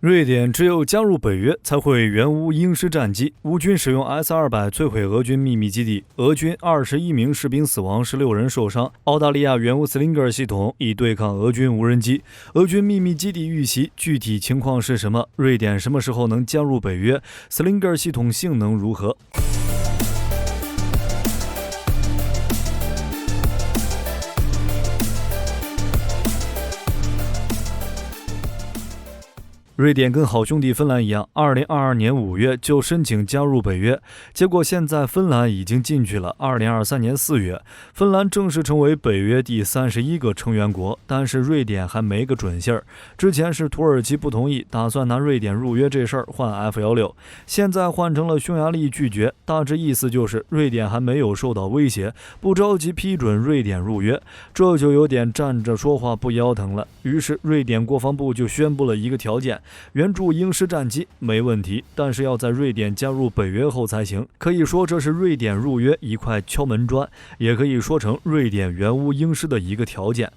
瑞典只有加入北约才会援乌鹰狮战机，乌军使用 S-200 摧毁俄军秘密基地，俄军21名士兵死亡，16人受伤。澳大利亚援乌 Slinger 系统以对抗俄军无人机。俄军秘密基地遇袭，具体情况是什么？瑞典什么时候能加入北约 ？Slinger 系统性能如何？瑞典跟好兄弟芬兰一样，2022年5月就申请加入北约，结果现在芬兰已经进去了。2023年4月，芬兰正式成为北约第31个成员国，但是瑞典还没个准信儿。之前是土耳其不同意，打算拿瑞典入约这事儿换 F-16，现在换成了匈牙利拒绝，大致意思就是瑞典还没有受到威胁，不着急批准瑞典入约，这就有点站着说话不腰疼了。于是瑞典国防部就宣布了一个条件。援助鹰狮战机没问题，但是要在瑞典加入北约后才行。可以说这是瑞典入约一块敲门砖，也可以说成瑞典援乌鹰狮的一个条件。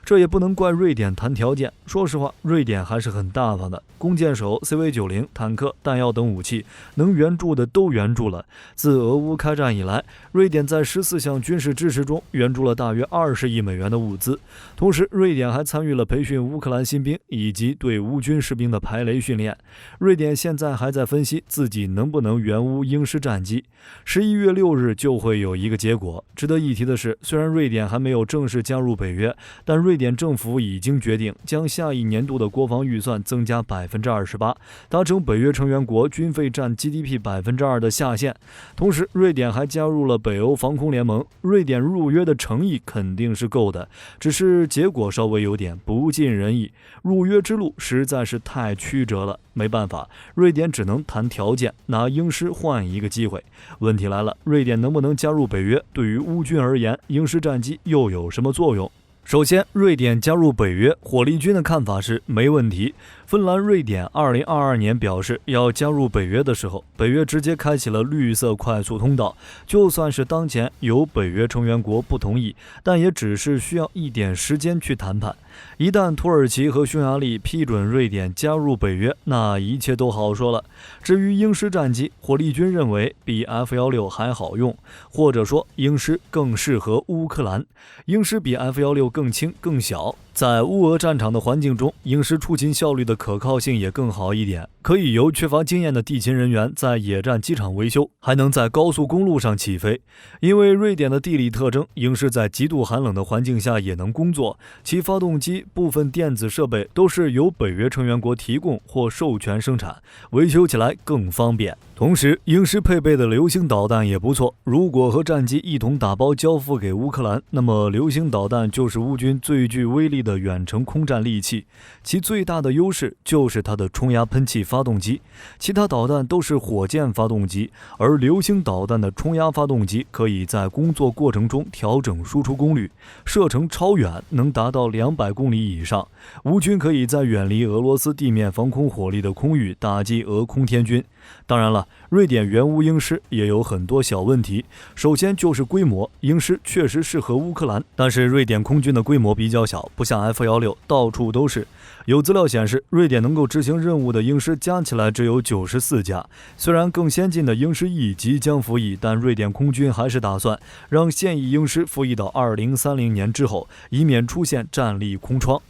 这也不能怪瑞典谈条件，说实话，瑞典还是很大方的。弓箭手、CV-90、坦克、弹药等武器，能援助的都援助了。自俄乌开战以来，瑞典在14项军事支持中援助了大约20亿美元的物资。同时，瑞典还参与了培训乌克兰新兵以及对乌军士兵的排雷训练。瑞典现在还在分析自己能不能援乌鹰狮战机。11月6日就会有一个结果。值得一提的是，虽然瑞典还没有正式加入北约，但瑞典政府已经决定将下一年度的国防预算增加28%，达成北约成员国军费占 GDP 2% 的下限。同时，瑞典还加入了北欧防空联盟。瑞典入约的诚意肯定是够的，只是结果稍微有点不尽人意。入约之路实在是太曲折了，没办法，瑞典只能谈条件，拿鹰狮换一个机会。问题来了，瑞典能不能加入北约？对于乌军而言，鹰狮战机又有什么作用？首先，瑞典加入北约，火力军的看法是没问题。芬兰、瑞典2022年表示要加入北约的时候，北约直接开启了绿色快速通道。就算是当前有北约成员国不同意，但也只是需要一点时间去谈判。一旦土耳其和匈牙利批准瑞典加入北约，那一切都好说了。至于鹰狮战机，火力军认为比 F-16还好用，或者说鹰狮更适合乌克兰。鹰狮比 F-16更轻更小，在乌俄战场的环境中，鹰狮出勤效率的可靠性也更好一点，可以由缺乏经验的地勤人员在野战机场维修，还能在高速公路上起飞。因为瑞典的地理特征，鹰狮在极度寒冷的环境下也能工作，其发动机部分电子设备都是由北约成员国提供或授权生产，维修起来更方便。同时，鹰狮配备的流星导弹也不错，如果和战机一同打包交付给乌克兰，那么流星导弹就是乌军最具威力的远程空战利器。其最大的优势就是它的冲压喷气发动机，其他导弹都是火箭发动机，而流星导弹的冲压发动机可以在工作过程中调整输出功率，射程超远，能达到200公里以上。乌军可以在远离俄罗斯地面防空火力的空域打击俄空天军。当然了，瑞典援乌鹰狮也有很多小问题。首先就是规模，鹰狮确实适合乌克兰，但是瑞典空军的规模比较小，不像 F-16到处都是。有资料显示，瑞典能够执行任务的鹰狮加起来只有94架。虽然更先进的鹰狮1即将服役，但瑞典空军还是打算让现役鹰狮服役到2030年之后，以免出现战力空窗。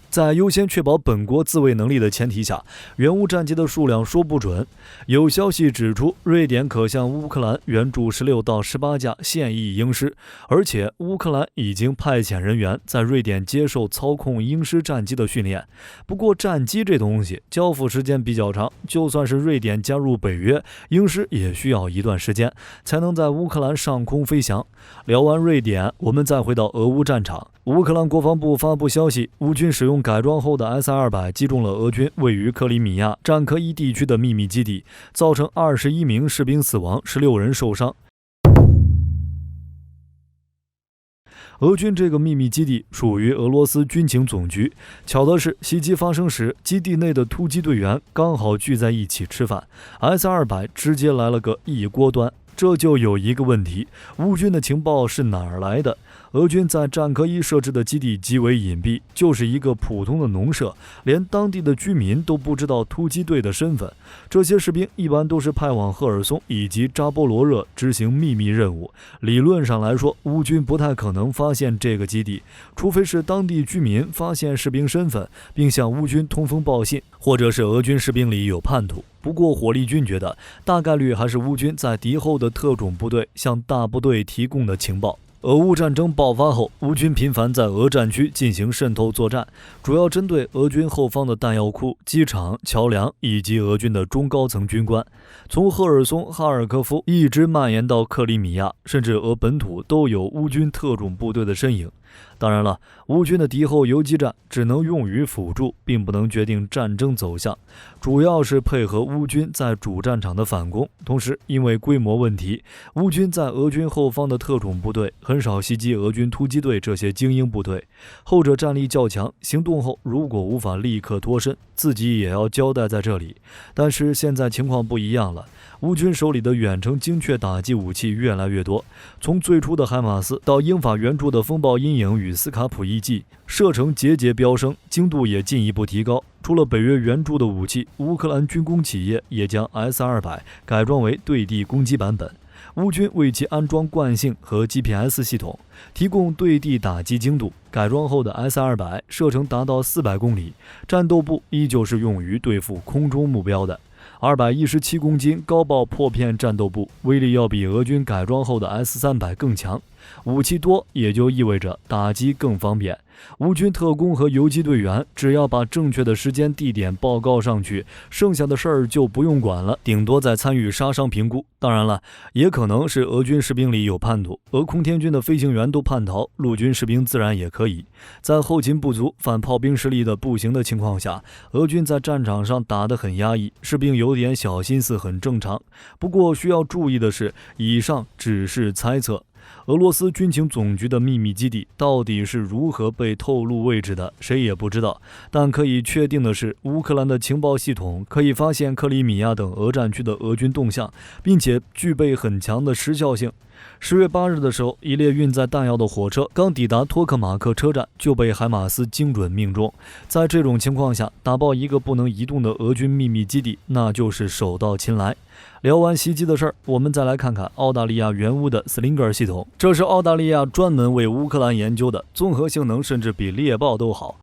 在优先确保本国自卫能力的前提下，援乌战机的数量说不准。有消息指出，瑞典可向乌克兰援助16到18架现役鹰狮，而且乌克兰已经派遣人员在瑞典接受操控鹰狮战机的训练。不过战机这东西交付时间比较长，就算是瑞典加入北约，鹰狮也需要一段时间才能在乌克兰上空飞翔。聊完瑞典，我们再回到俄乌战场。乌克兰国防部发布消息，乌军使用改装后的 S-200击中了俄军位于克里米亚战科1地区的秘密基地，造成21名士兵死亡，16人受伤。俄军这个秘密基地属于俄罗斯军情总局，巧的是，袭击发生时，基地内的突击队员刚好聚在一起吃饭 ，S-200直接来了个一锅端。这就有一个问题，乌军的情报是哪儿来的？俄军在战科一设置的基地极为隐蔽，就是一个普通的农舍，连当地的居民都不知道突击队的身份。这些士兵一般都是派往赫尔松以及扎波罗热执行秘密任务。理论上来说，乌军不太可能发现这个基地，除非是当地居民发现士兵身份，并向乌军通风报信，或者是俄军士兵里有叛徒。不过火力军觉得，大概率还是乌军在敌后的特种部队向大部队提供的情报。俄乌战争爆发后，乌军频繁在俄战区进行渗透作战，主要针对俄军后方的弹药库、机场、桥梁以及俄军的中高层军官。从赫尔松、哈尔科夫一直蔓延到克里米亚，甚至俄本土都有乌军特种部队的身影。当然了，乌军的敌后游击战只能用于辅助，并不能决定战争走向，主要是配合乌军在主战场的反攻。同时，因为规模问题，乌军在俄军后方的特种部队很少袭击俄军突击队这些精英部队，后者战力较强，行动后如果无法立刻脱身，自己也要交代在这里。但是现在情况不一样了，乌军手里的远程精确打击武器越来越多，从最初的海马斯到英法援助的风暴阴影与斯卡普一记，射程节节飙升，精度也进一步提高。除了北约援助的武器，乌克兰军工企业也将 S-200 改装为对地攻击版本。乌军为其安装惯性和 GPS 系统，提供对地打击精度。改装后的 S-200 射程达到400公里，战斗部依旧是用于对付空中目标的。217公斤高爆破片战斗部威力要比俄军改装后的 S-300 更强，武器多也就意味着打击更方便。乌军特工和游击队员只要把正确的时间地点报告上去，剩下的事儿就不用管了，顶多再参与杀伤评估。当然了，也可能是俄军士兵里有叛徒，俄空天军的飞行员都叛逃，陆军士兵自然也可以。在后勤不足、反炮兵实力的不行的情况下，俄军在战场上打得很压抑，士兵有点小心思很正常。不过需要注意的是，以上只是猜测。俄罗斯军情总局的秘密基地到底是如何被透露位置的，谁也不知道。但可以确定的是，乌克兰的情报系统可以发现克里米亚等俄战区的俄军动向，并且具备很强的时效性。10月8日的时候，一列运载弹药的火车刚抵达托克马克车站，就被海马斯精准命中。在这种情况下，打爆一个不能移动的俄军秘密基地，那就是手到擒来。聊完袭击的事儿，我们再来看看澳大利亚援乌的 Slinger 系统。这是澳大利亚专门为乌克兰研究的，综合性能甚至比猎豹都好。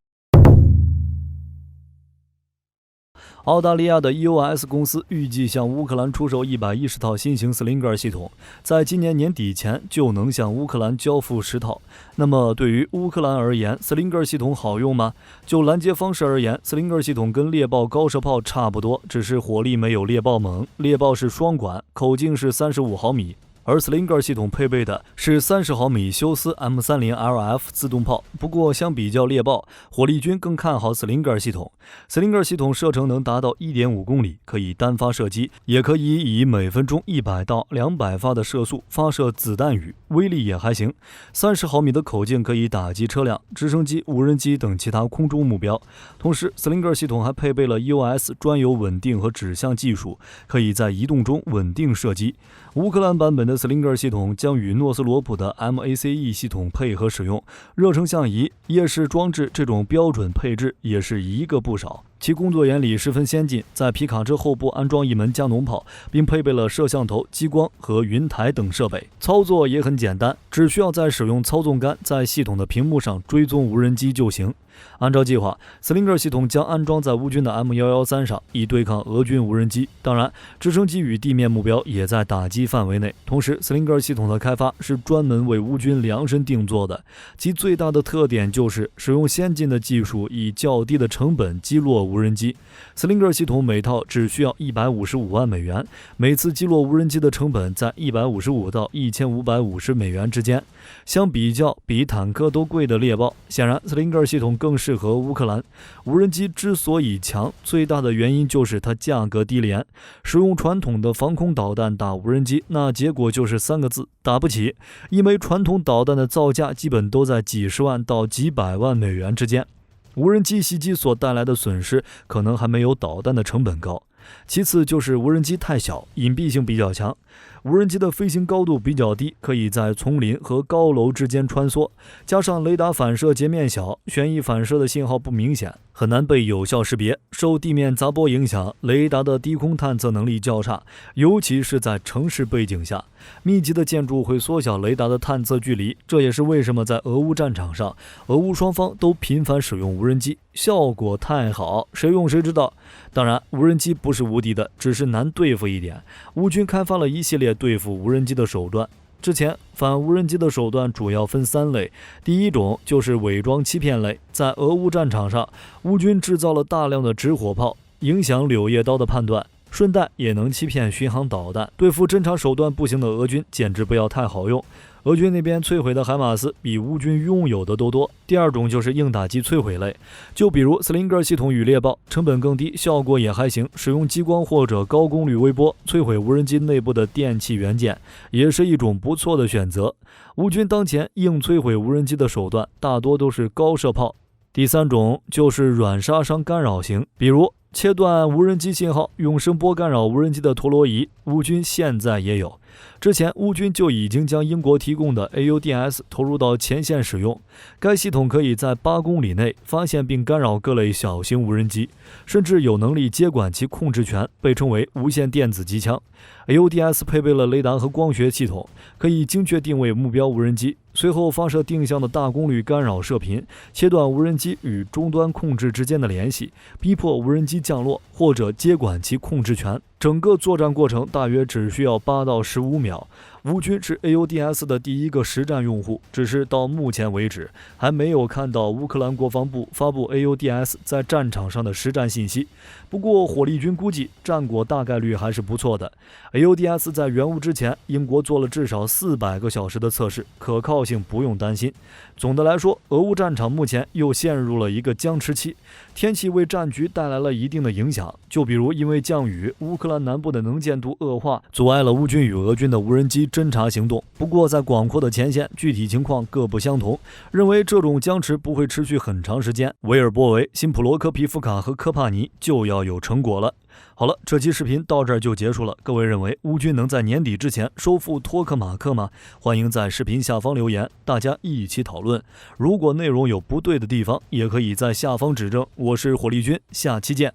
澳大利亚的 EOS 公司预计向乌克兰出售110套新型 Slinger 系统，在今年年底前就能向乌克兰交付10套。那么对于乌克兰而言 ，Slinger 系统好用吗？就拦截方式而言 ，Slinger 系统跟猎豹高射炮差不多，只是火力没有猎豹猛。猎豹是双管，口径是35毫米。而 Slinger 系统配备的是30毫米休斯 M30LF 自动炮，不过相比较猎豹，火力军更看好 Slinger 系统。Slinger 系统射程能达到 1.5 公里，可以单发射击，也可以以每分钟100到200发的射速发射子弹雨，威力也还行。30毫米的口径可以打击车辆、直升机、无人机等其他空中目标。同时 Slinger 系统还配备了 EOS 专有稳定和指向技术，可以在移动中稳定射击。乌克兰版本的Slinger 系统将与诺斯罗普的 MACE 系统配合使用，热成像仪、夜视装置这种标准配置也是一个不少。其工作原理十分先进，在皮卡车后部安装一门加农炮，并配备了摄像头、激光和云台等设备。操作也很简单，只需要在使用操纵杆在系统的屏幕上追踪无人机就行。按照计划 ，Slinger 系统将安装在乌军的 M113上，以对抗俄军无人机。当然，直升机与地面目标也在打击范围内。同时 ，Slinger 系统的开发是专门为乌军量身定做的，其最大的特点就是使用先进的技术，以较低的成本击落无人机。Slinger 系统每套只需要155万美元，每次击落无人机的成本在155到1550美元之间。相比较比坦克都贵的猎豹，显然 Slinger 系统更适合乌克兰。无人机之所以强，最大的原因就是它价格低廉。使用传统的防空导弹打无人机，那结果就是3个字：打不起。一枚传统导弹的造价基本都在几十万到几百万美元之间。无人机袭击所带来的损失可能还没有导弹的成本高。其次就是无人机太小，隐蔽性比较强。无人机的飞行高度比较低，可以在丛林和高楼之间穿梭，加上雷达反射截面小，旋翼反射的信号不明显，很难被有效识别。受地面杂波影响，雷达的低空探测能力较差，尤其是在城市背景下，密集的建筑会缩小雷达的探测距离。这也是为什么在俄乌战场上，俄乌双方都频繁使用无人机，效果太好，谁用谁知道。当然，无人机不是无敌的，只是难对付一点。乌军开发了一系列对付无人机的手段。之前反无人机的手段主要分3类，第一种就是伪装欺骗类。在俄乌战场上，乌军制造了大量的直火炮，影响柳叶刀的判断，顺带也能欺骗巡航导弹。对付侦察手段不行的俄军简直不要太好用。俄军那边摧毁的海马斯比乌军拥有的都多。第二种就是硬打击摧毁类，就比如斯林格系统与猎豹，成本更低，效果也还行，使用激光或者高功率微波摧毁无人机内部的电气元件，也是一种不错的选择。乌军当前硬摧毁无人机的手段大多都是高射炮。第三种就是软杀伤干扰型，比如切断无人机信号，用声波干扰无人机的陀螺仪，乌军现在也有。之前乌军就已经将英国提供的 AUDS 投入到前线使用，该系统可以在8公里内发现并干扰各类小型无人机，甚至有能力接管其控制权，被称为无线电子机枪。AUDS 配备了雷达和光学系统，可以精确定位目标无人机，随后发射定向的大功率干扰射频，切断无人机与终端控制之间的联系，逼迫无人机降落或者接管其控制权。整个作战过程大约只需要8到15秒。乌军是 AUDS 的第一个实战用户，只是到目前为止还没有看到乌克兰国防部发布 AUDS 在战场上的实战信息。不过火力军估计战果大概率还是不错的。AUDS 在援乌之前，英国做了至少400个小时的测试，可靠性不用担心。总的来说，俄乌战场目前又陷入了一个僵持期，天气为战局带来了一定的影响，就比如因为降雨，乌克兰南部的能见度恶化，阻碍了乌军与俄军的无人机侦察行动。不过在广阔的前线，具体情况各不相同，认为这种僵持不会持续很长时间。维尔波维、辛普罗科皮夫卡和科帕尼就要有成果了。好了，这期视频到这儿就结束了。各位认为乌军能在年底之前收复托克马克吗？欢迎在视频下方留言，大家一起讨论。如果内容有不对的地方，也可以在下方指正。我是火力军，下期见。